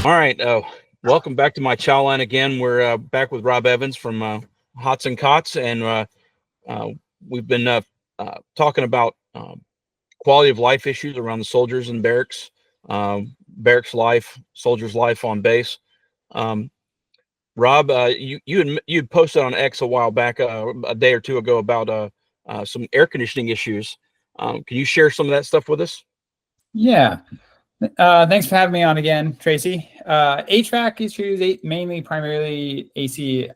All right. Welcome back to my chow line again. We're back with Rob Evans from Hots&Cots, and uh, we've been talking about quality of life issues around the soldiers and barracks, barracks life, soldiers' life on base. Um, Rob, you'd posted on X a while back, a day or two ago, about some air conditioning issues. Can you share some of that stuff with us? Yeah. Thanks for having me on again, Tracy. HVAC issues, mainly primarily AC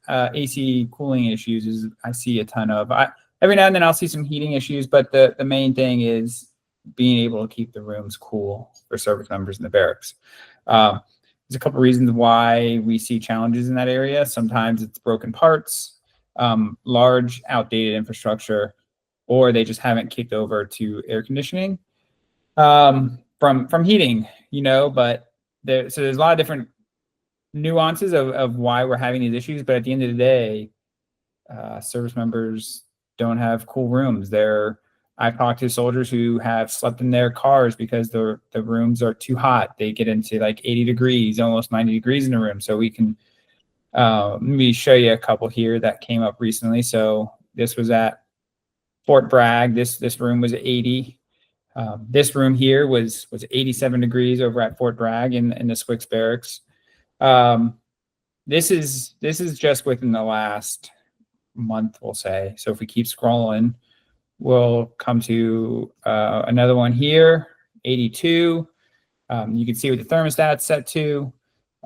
cooling issues is I see a ton of. Every now and then I'll see some heating issues, but the main thing is being able to keep the rooms cool for service members in the barracks. There's a couple of reasons why we see challenges in that area. Sometimes it's broken parts, large outdated infrastructure, or they just haven't kicked over to air conditioning. From heating, but there's a lot of different nuances of why we're having these issues. But at the end of the day, service members don't have cool rooms. I've talked to soldiers who have slept in their cars because the rooms are too hot. They get into like 80 degrees, almost 90 degrees in the room. So we can let me show you a couple here that came up recently. So this was at Fort Bragg. This room was 80. This room here was 87 degrees over at Fort Bragg in the Swix barracks. This is just within the last month, we'll say. So if we keep scrolling, we'll come to another one here, 82. You can see what the thermostat's set to.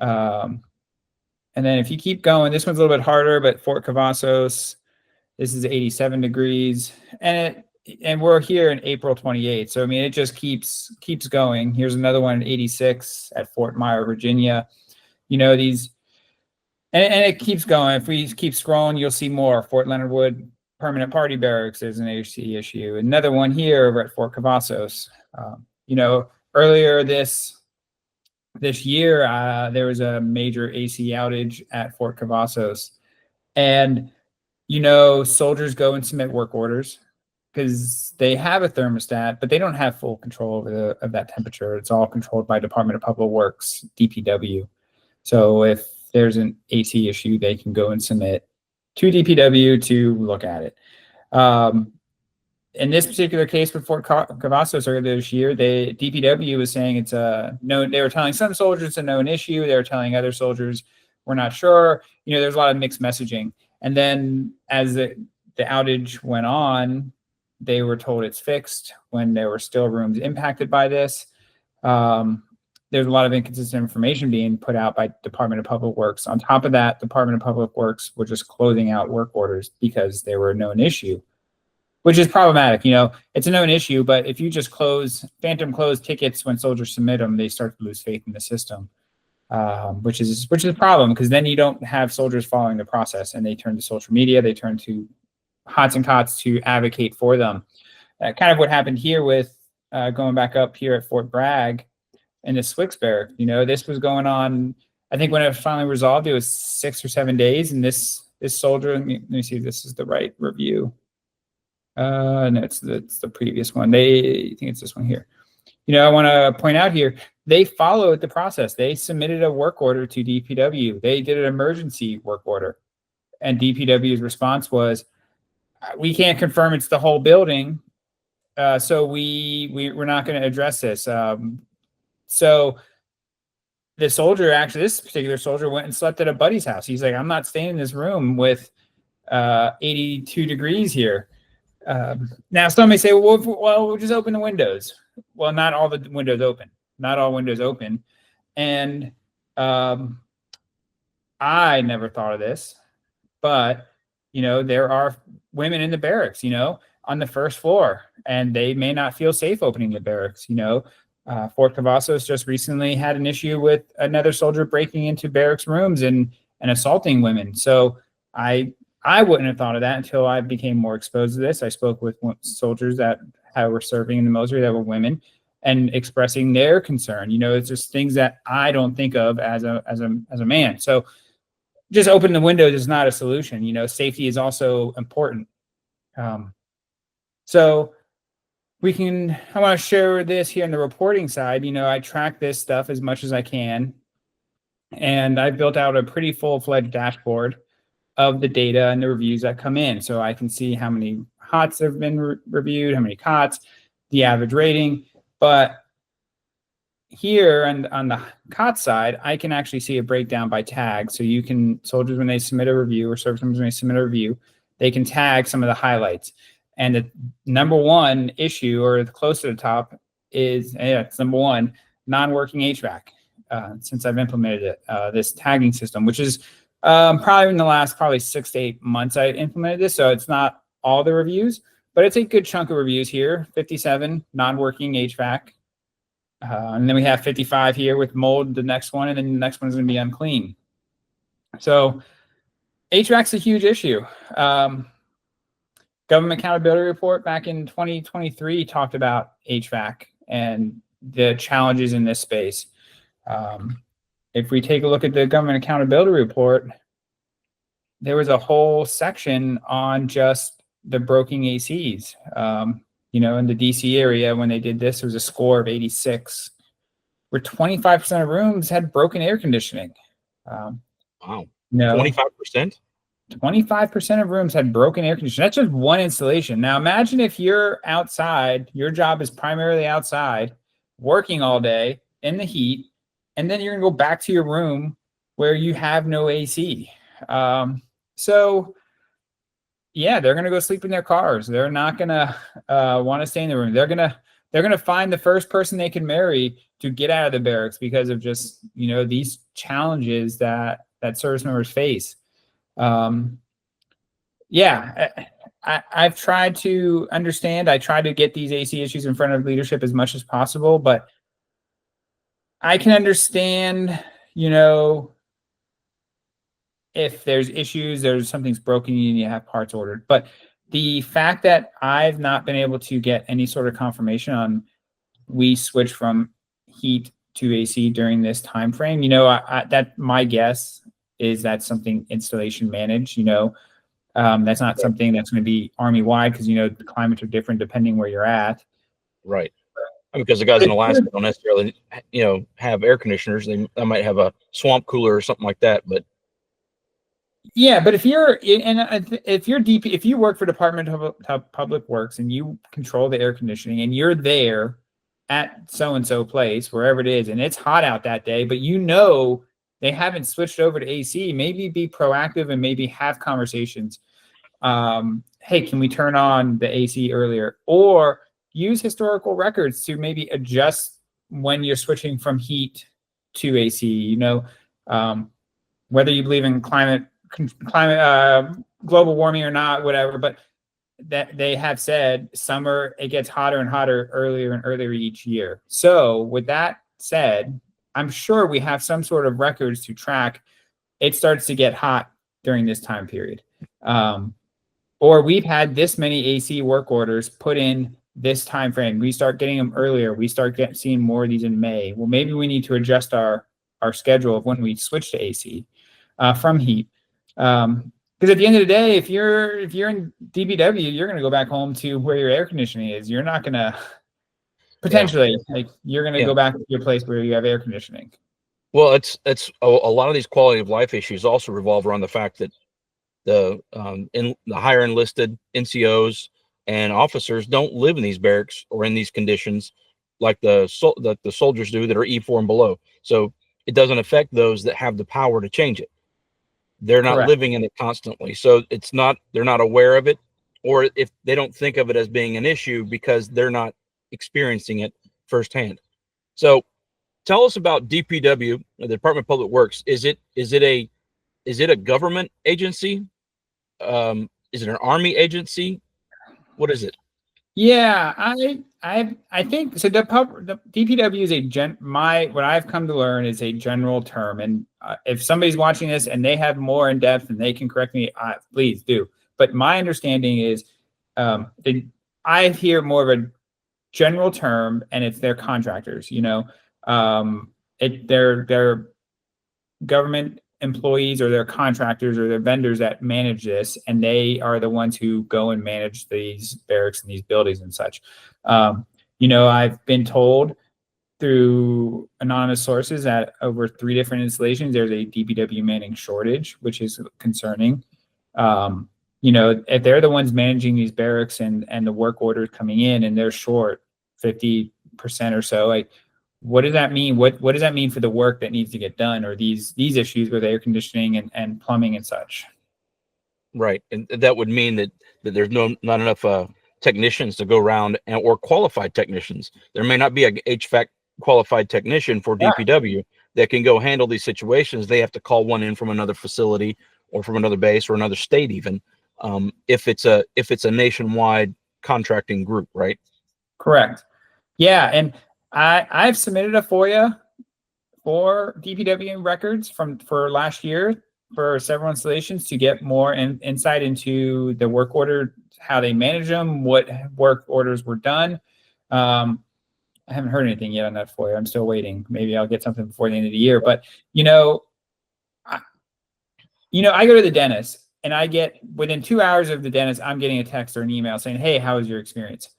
And then if you keep going, this one's a little bit harder, but Fort Cavazos, this is 87 degrees. And we're here in April 28th. So, I mean, it just keeps going. Here's another one in 86 at Fort Myer, Virginia. These, and it keeps going. If we keep scrolling, you'll see more. Fort Leonard Wood Permanent Party Barracks is an AC issue. Another one here over at Fort Cavazos. Earlier this year, there was a major AC outage at Fort Cavazos. And, soldiers go and submit work orders because they have a thermostat, but they don't have full control of that temperature. It's all controlled by Department of Public Works, DPW. So if there's an AC issue, they can go and submit to DPW to look at it. In this particular case with Fort Cavazos earlier this year, DPW was saying it's a no. They were telling some soldiers it's a known issue. They were telling other soldiers we're not sure. There's a lot of mixed messaging. And then as the outage went on, they were told it's fixed when there were still rooms impacted by this. There's a lot of inconsistent information being put out by Department of Public Works. On top of that, Department of Public Works were just closing out work orders because they were a known issue, which is problematic. It's a known issue, but if you just phantom close tickets when soldiers submit them, they start to lose faith in the system, which is a problem because then you don't have soldiers following the process and they turn to social media, they turn to Hots&Cots to advocate for them. Kind of what happened here with going back up here at Fort Bragg in the Swix barrack. This was going on. I think when it was finally resolved, it was 6 or 7 days. And this soldier, let me see if this is the right review. No, it's the previous one. I think it's this one here. I want to point out here, they followed the process. They submitted a work order to DPW. They did an emergency work order. And DPW's response was, we can't confirm it's the whole building, so we're not going to address this. So this particular soldier went and slept at a buddy's house. He's like, I'm not staying in this room with 82 degrees here. Now, some may say, well, we'll just open the windows. Well, not all the windows open. Not all windows open. And I never thought of this, but there are women in the barracks, on the first floor, and they may not feel safe opening the barracks. Fort Cavazos just recently had an issue with another soldier breaking into barracks rooms and assaulting women. So I wouldn't have thought of that until I became more exposed to this. I spoke with soldiers that were serving in the military that were women and expressing their concern. It's just things that I don't think of as a man. So just opening the windows is not a solution. Safety is also important. So I want to share this here on the reporting side. I track this stuff as much as I can. And I built out a pretty full-fledged dashboard of the data and the reviews that come in. So I can see how many HOTs have been reviewed, how many COTs, the average rating. But here on the COT side, I can actually see a breakdown by tag. So you can, soldiers, when they submit a review, or service members when they submit a review, they can tag some of the highlights. And the number one issue, or close to the top, is, it's number one, non-working HVAC. Since I've implemented it, this tagging system, which is probably in the last 6 to 8 months I implemented this. So it's not all the reviews, but it's a good chunk of reviews here. 57 non-working HVAC. And then we have 55 here with mold, the next one, and then the next one is going to be unclean. So HVAC's a huge issue. Government Accountability Report back in 2023 talked about HVAC and the challenges in this space. If we take a look at the Government Accountability Report, there was a whole section on just the broken ACs. In the DC area, when they did this, there was a score of 86, where 25% of rooms had broken air conditioning. Wow. 25%? 25% of rooms had broken air conditioning. That's just one installation. Now imagine if you're outside, your job is primarily outside, working all day in the heat, and then you're gonna go back to your room where you have no AC. So yeah, they're gonna go sleep in their cars. They're not gonna want to stay in the room. They're gonna find the first person they can marry to get out of the barracks because of just these challenges that service members face. I've tried to understand. I try to get these AC issues in front of leadership as much as possible, but I can understand, if there's issues, there's something's broken and you have parts ordered. But the fact that I've not been able to get any sort of confirmation on we switch from heat to AC during this time frame, that my guess is that's something installation managed. That's not something that's going to be Army wide because the climates are different depending where you're at. Right. Because the guys in Alaska don't necessarily, have air conditioners. They might have a swamp cooler or something like that. But yeah, but if you work for Department of Public Works and you control the air conditioning and you're there at so-and-so place, wherever it is, and it's hot out that day, but they haven't switched over to AC, maybe be proactive and maybe have conversations. Hey, can we turn on the AC earlier? Or use historical records to maybe adjust when you're switching from heat to AC, whether you believe in climate, global warming or not, whatever, but that they have said summer, it gets hotter and hotter earlier and earlier each year. So with that said, I'm sure we have some sort of records to track. It starts to get hot during this time period. Or we've had this many AC work orders put in this time frame. We start getting them earlier. We start seeing more of these in May. Well, maybe we need to adjust our schedule of when we switch to AC from heat. Because at the end of the day, if you're in DBW, you're going to go back home to where your air conditioning is. You're not going to potentially you're going to go back to your place where you have air conditioning. Well, it's a lot of these quality of life issues also revolve around the fact that the higher enlisted NCOs and officers don't live in these barracks or in these conditions like the soldiers do that are E4 and below. So it doesn't affect those that have the power to change it. They're not Correct. living in it constantly. So they're not aware of it, or if they don't think of it as being an issue because they're not experiencing it firsthand. So tell us about DPW, the Department of Public Works. Is it a government agency? Is it an Army agency? What is it? Yeah, I think so. The DPW is what I've come to learn is a general term, and if somebody's watching this and they have more in depth and they can correct me, please do. But my understanding is, I hear more of a general term, and it's their contractors. They're government employees or their contractors or their vendors that manage this, and they are the ones who go and manage these barracks and these buildings and such. I've been told through anonymous sources that over 3 different installations, there's a DPW manning shortage, which is concerning. If they're the ones managing these barracks and the work orders coming in and they're short 50% or so, like, what does that mean? What does that mean for the work that needs to get done, or these issues with air conditioning and plumbing and such? Right, and that would mean that there's not enough technicians to go around, or qualified technicians. There may not be a HVAC qualified technician for DPW that can go handle these situations. They have to call one in from another facility or from another base or another state, even if it's a nationwide contracting group, right? Correct. Yeah, and I've submitted a FOIA for DPW records for last year for several installations to get more insight into the work order, how they manage them, what work orders were done. I haven't heard anything yet on that FOIA. I'm still waiting. Maybe I'll get something before the end of the year. But I go to the dentist, and I get, within 2 hours of the dentist, I'm getting a text or an email saying, "Hey, how was your experience?"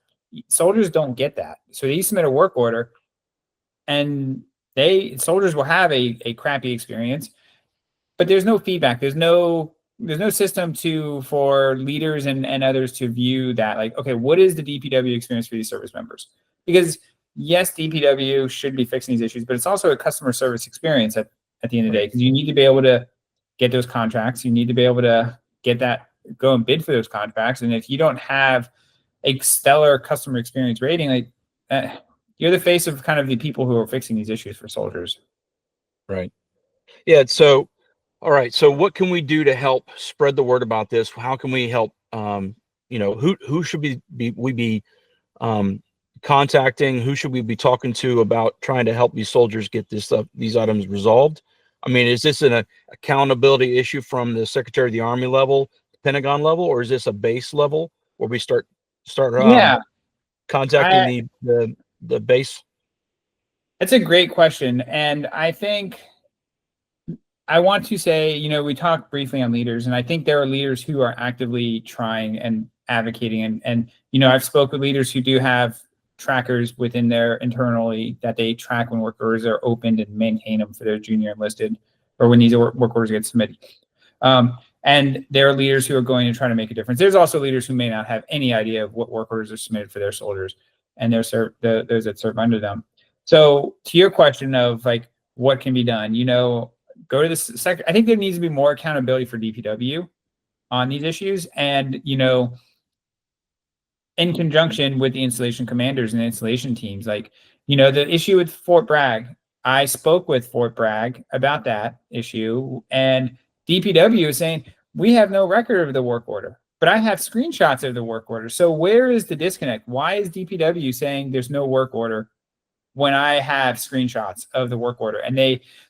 Soldiers don't get that, so they submit a work order, and soldiers will have a crappy experience, but there's no feedback. There's no system for leaders and others to view that, like, okay, what is the DPW experience for these service members? Because yes, DPW should be fixing these issues, but it's also a customer service experience at the end of the day, because you need to be able to get those contracts. You need to be able to go and bid for those contracts. And if you don't have a stellar customer experience rating, like, you're the face of kind of the people who are fixing these issues for soldiers. Right. Yeah. So, all right. So what can we do to help spread the word about this? How can we help? Who should we be contacting? Who should we be talking to about trying to help these soldiers get these items resolved? I mean, is this an accountability issue from the Secretary of the Army level, Pentagon level, or is this a base level where we start contacting the base? That's a great question. And I think I want to say, we talked briefly on leaders, and I think there are leaders who are actively trying and advocating. And I've spoken with leaders who do have trackers within their internally that they track when work orders are opened and maintain them for their junior enlisted, or when these work orders get submitted. And there are leaders who are going to try to make a difference. There's also leaders who may not have any idea of what work orders are submitted for their soldiers and those that serve under them. So to your question of, like, what can be done, go to the sector. I think there needs to be more accountability for DPW on these issues, and in conjunction with the installation commanders and the installation teams. Like, the issue with Fort Bragg, I spoke with Fort Bragg about that issue, and DPW is saying, we have no record of the work order, but I have screenshots of the work order. So where is the disconnect? Why is DPW saying there's no work order when I have screenshots of the work order?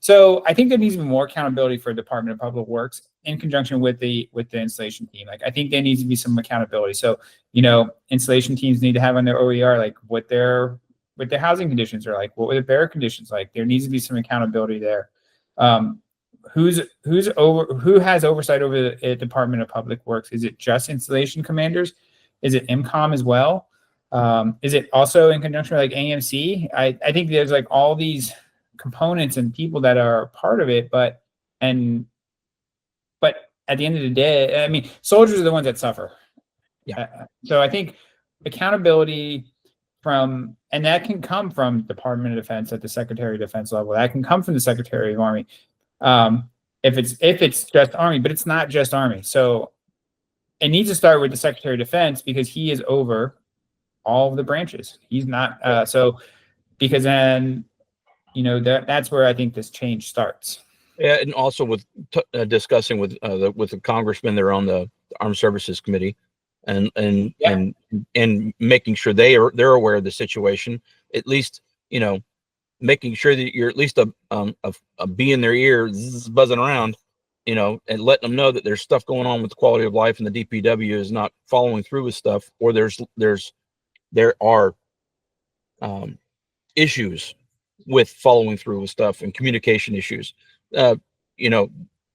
So I think there needs to be more accountability for Department of Public Works in conjunction with the installation team. Like, I think there needs to be some accountability. So, installation teams need to have on their OER, like, what their housing conditions are like, what were the barrack conditions like. There needs to be some accountability there. Who has oversight over the Department of Public Works? Is it just installation commanders? Is it MCOM as well? Is it also in conjunction with, like, AMC? I think there's, like, all these components and people that are part of it, but at the end of the day, I mean, soldiers are the ones that suffer. Yeah. So I think accountability and that can come from Department of Defense at the Secretary of Defense level. That can come from the Secretary of Army. If it's just Army, but it's not just Army. So it needs to start with the Secretary of Defense, because he is over all of the branches. He's not because then that's where I think this change starts. Yeah, and also with discussing with the congressmen that are on the Armed Services Committee, and making sure they're aware of the situation. At least making sure that you're at least a bee in their ear, buzzing around, and letting them know that there's stuff going on with the quality of life, and the DPW is not following through with stuff, or there are issues with following through with stuff and communication issues.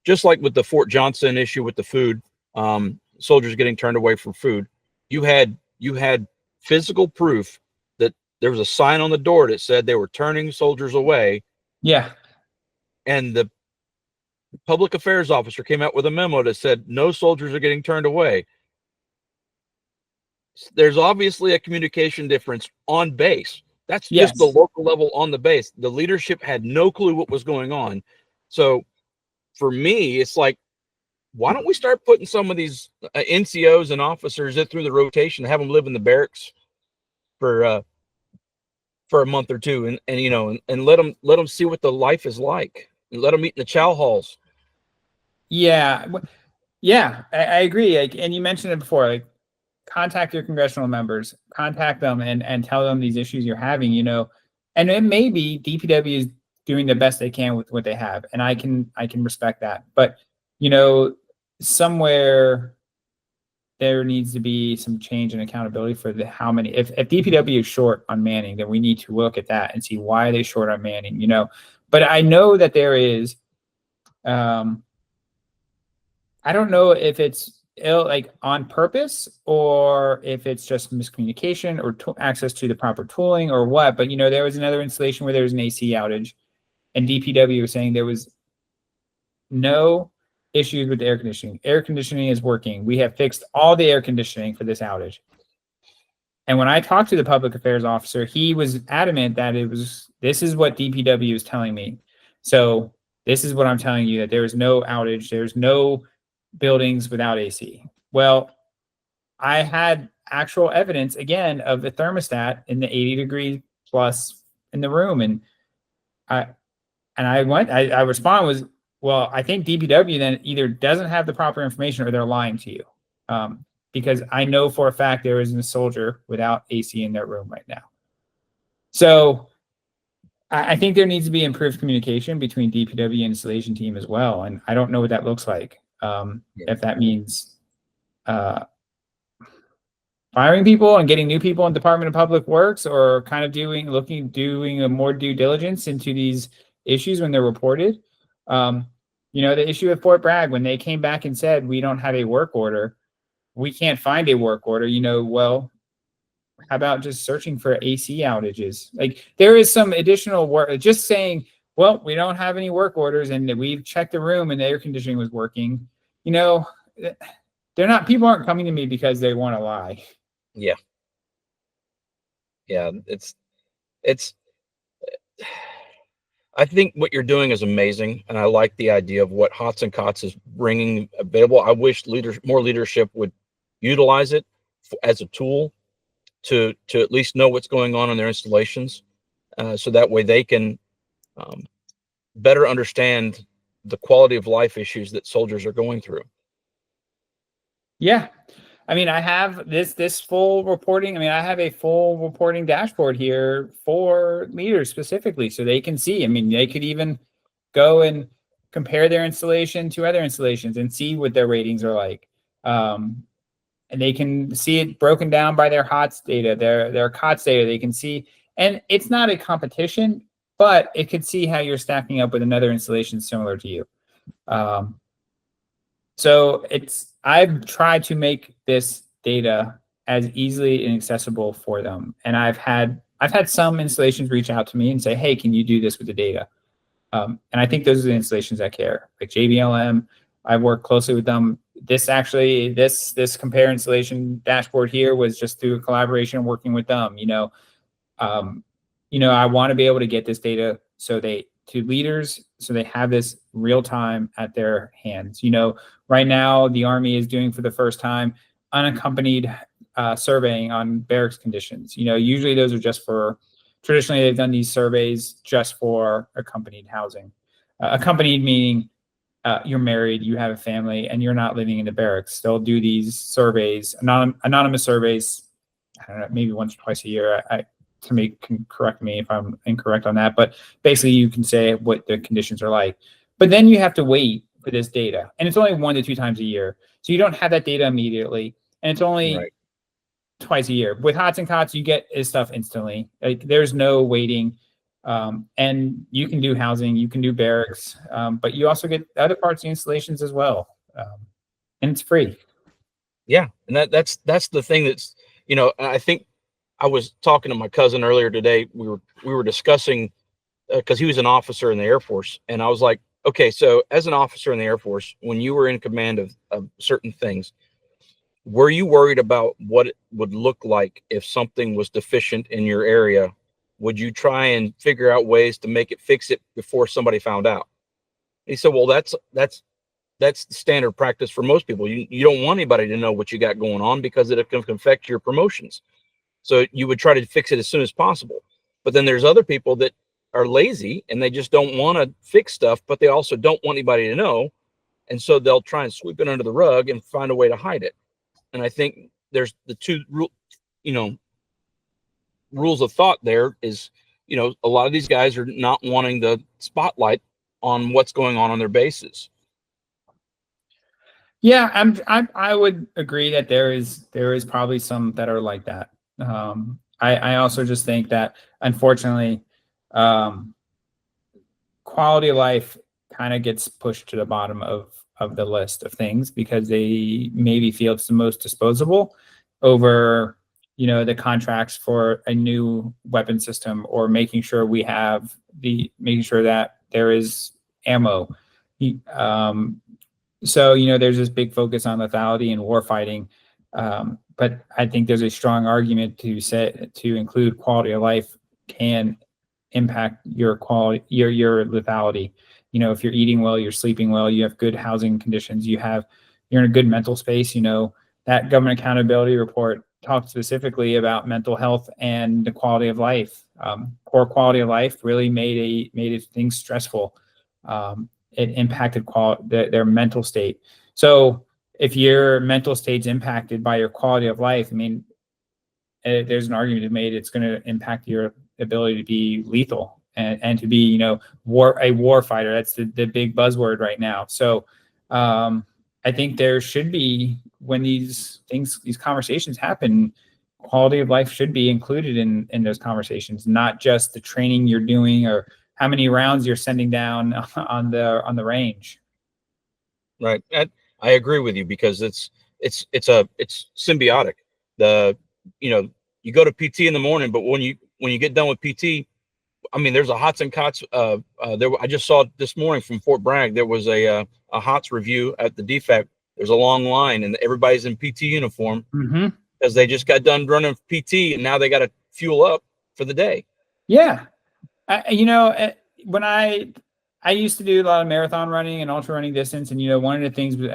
Just like with the Fort Johnson issue with the food, soldiers getting turned away from food, you had physical proof that there was a sign on the door that said they were turning soldiers away, Yeah. and the public affairs officer came out with a memo that said no soldiers are getting turned away. There's obviously a communication difference on base. That's just the Yes. local level on the base. The leadership had no clue what was going on. So for me, it's like, why don't we start putting some of these NCOs and officers in through the rotation, have them live in the barracks for a month or two, and you know, and let them see what the life is like, and let them eat in the chow halls. Yeah. Yeah, I agree. Like, and you mentioned it before, like contact your congressional members, contact them and tell them these issues you're having, you know, and it may be DPW is doing the best they can with what they have. And I can respect that. But, you know, somewhere there needs to be some change and accountability for the how many if DPW is short on manning, then we need to look at that and see why are they short on manning, you know. But I know that there is I don't know if it's like on purpose or if it's just miscommunication or access to the proper tooling or what. But you know, there was another installation where there was an AC outage, and DPW was saying there was no issues with the air conditioning. Air conditioning is working. We have fixed all the air conditioning for this outage. And when I talked to the public affairs officer, he was adamant that this is what DPW is telling me. So this is what I'm telling you, that there is no outage. There's no buildings without AC. Well, I had actual evidence again of the thermostat in the 80 degree plus in the room. And I respond was, well, I think DPW then either doesn't have the proper information or they're lying to you. Because I know for a fact there isn't a soldier without AC in their room right now. So I think there needs to be improved communication between DPW and installation team as well. And I don't know what that looks like. If that means firing people and getting new people in Department of Public Works, or kind of doing a more due diligence into these issues when they're reported. You know, the issue at Fort Bragg, when they came back and said, we don't have a work order, we can't find a work order, you know, well, how about just searching for AC outages? Like, there is some additional work, just saying, well, we don't have any work orders and we've checked the room and the air conditioning was working. You know, people aren't coming to me because they want to lie. Yeah. Yeah. It's, I think what you're doing is amazing. And I like the idea of what Hots&Cots is bringing available. I wish more leadership would utilize it as a tool to at least know what's going on in their installations. So that way they can better understand the quality of life issues that soldiers are going through. Yeah. I mean, I have this full reporting. I mean, I have a full reporting dashboard here for leaders specifically, so they can see. I mean, they could even go and compare their installation to other installations and see what their ratings are like. And they can see it broken down by their HOTS data, their COTS data. They can see, and it's not a competition, but it could see how you're stacking up with another installation similar to you. So I've tried to make this data as easily and accessible for them. And I've had some installations reach out to me and say, hey, can you do this with the data? And I think those are the installations that care, like JBLM. I've worked closely with them. This compare installation dashboard here was just through a collaboration working with them. I want to be able to get this data to leaders, so they have this real time at their hands. Right now the Army is doing for the first time unaccompanied surveying on barracks conditions. Usually those are just for, traditionally they've done these surveys just for accompanied housing. Accompanied meaning you're married, you have a family, and you're not living in the barracks. They'll do these surveys, anonymous surveys, I don't know, maybe once or twice a year. Somebody can correct me if I'm incorrect on that, but basically you can say what the conditions are like. But then you have to wait for this data, and it's only 1 to 2 times a year, so you don't have that data immediately, and it's only twice a year. With Hots&Cots, you get this stuff instantly. Like, there's no waiting, and you can do housing, you can do barracks, but you also get other parts of the installations as well, and it's free. Yeah, and that's the thing that's, I think I was talking to my cousin earlier today. We were discussing because he was an officer in the Air Force, and I was like, okay, so as an officer in the Air Force, when you were in command of certain things, were you worried about what it would look like if something was deficient in your area? Would you try and figure out ways to make it fix it before somebody found out? He said, well, that's standard practice for most people. You don't want anybody to know what you got going on because it can affect your promotions. So you would try to fix it as soon as possible. But then there's other people that are lazy and they just don't want to fix stuff, but they also don't want anybody to know. And so they'll try and sweep it under the rug and find a way to hide it. And I think there's the you know, rules of thought there is, a lot of these guys are not wanting the spotlight on what's going on their bases. Yeah, I would agree that there is probably some that are like that. I also just think that unfortunately, quality of life kind of gets pushed to the bottom of the list of things because they maybe feel it's the most disposable over the contracts for a new weapon system or making sure that there is ammo. So there's this big focus on lethality and war fighting, but I think there's a strong argument to include quality of life can impact your quality, your lethality. If you're eating well, you're sleeping well, you have good housing conditions, you're in a good mental space. That government accountability report talked specifically about mental health and the quality of life. Poor quality of life really made things stressful. It impacted their mental state. So if your mental state's impacted by your quality of life, I mean, there's an argument to be made it's going to impact your ability to be lethal and to be, a war fighter. That's the big buzzword right now. So I think there should be, when these conversations happen, quality of life should be included in those conversations, not just the training you're doing or how many rounds you're sending down on the range. Right. I agree with you because it's symbiotic. You go to PT in the morning, but when you get done with PT, I mean, there's a Hots&Cots. I just saw this morning from Fort Bragg. There was a Hots review at the DFAC. There's a long line, and everybody's in PT uniform because they just got done running PT, and now they got to fuel up for the day. Yeah, when I used to do a lot of marathon running and ultra running distance, and one of the things that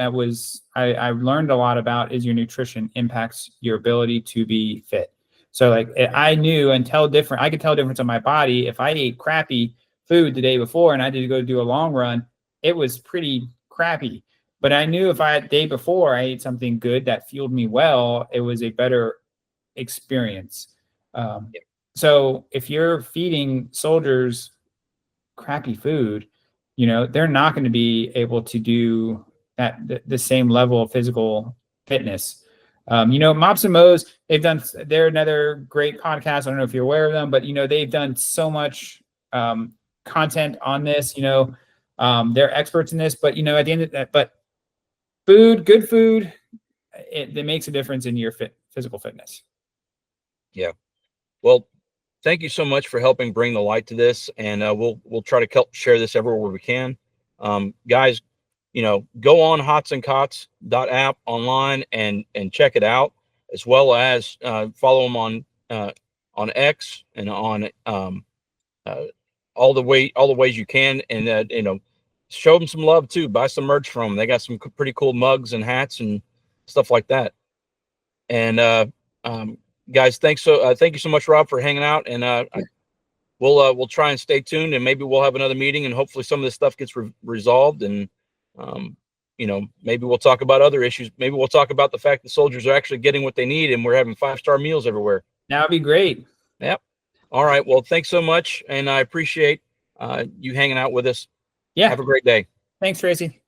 I learned a lot about is your nutrition impacts your ability to be fit. So like I could tell difference on my body if I ate crappy food the day before and I did go do a long run, it was pretty crappy. But I knew if the day before I ate something good that fueled me well, it was a better experience. So if you're feeding soldiers crappy food, they're not going to be able to do the same level of physical fitness. Mops and Mo's, they're another great podcast. I don't know if you're aware of them, but they've done so much content on this. They're experts in this, but at the end of that, but good food, it makes a difference in your physical fitness. Yeah. Well, thank you so much for helping bring the light to this, and we'll try to share this everywhere we can. Guys, go on hots&cots.app online and check it out, as well as follow them on X and on all the ways you can, and show them some love too. Buy some merch from them. They got some pretty cool mugs and hats and stuff like that. And guys, thank you so much, Rob, for hanging out, and we'll try and stay tuned, and maybe we'll have another meeting, and hopefully some of this stuff gets resolved, and maybe we'll talk about other issues. Maybe we'll talk about the fact that soldiers are actually getting what they need, and we're having 5-star meals everywhere. That'd be great. Yep. All right. Well, thanks so much, and I appreciate you hanging out with us. Yeah. Have a great day. Thanks, Tracy.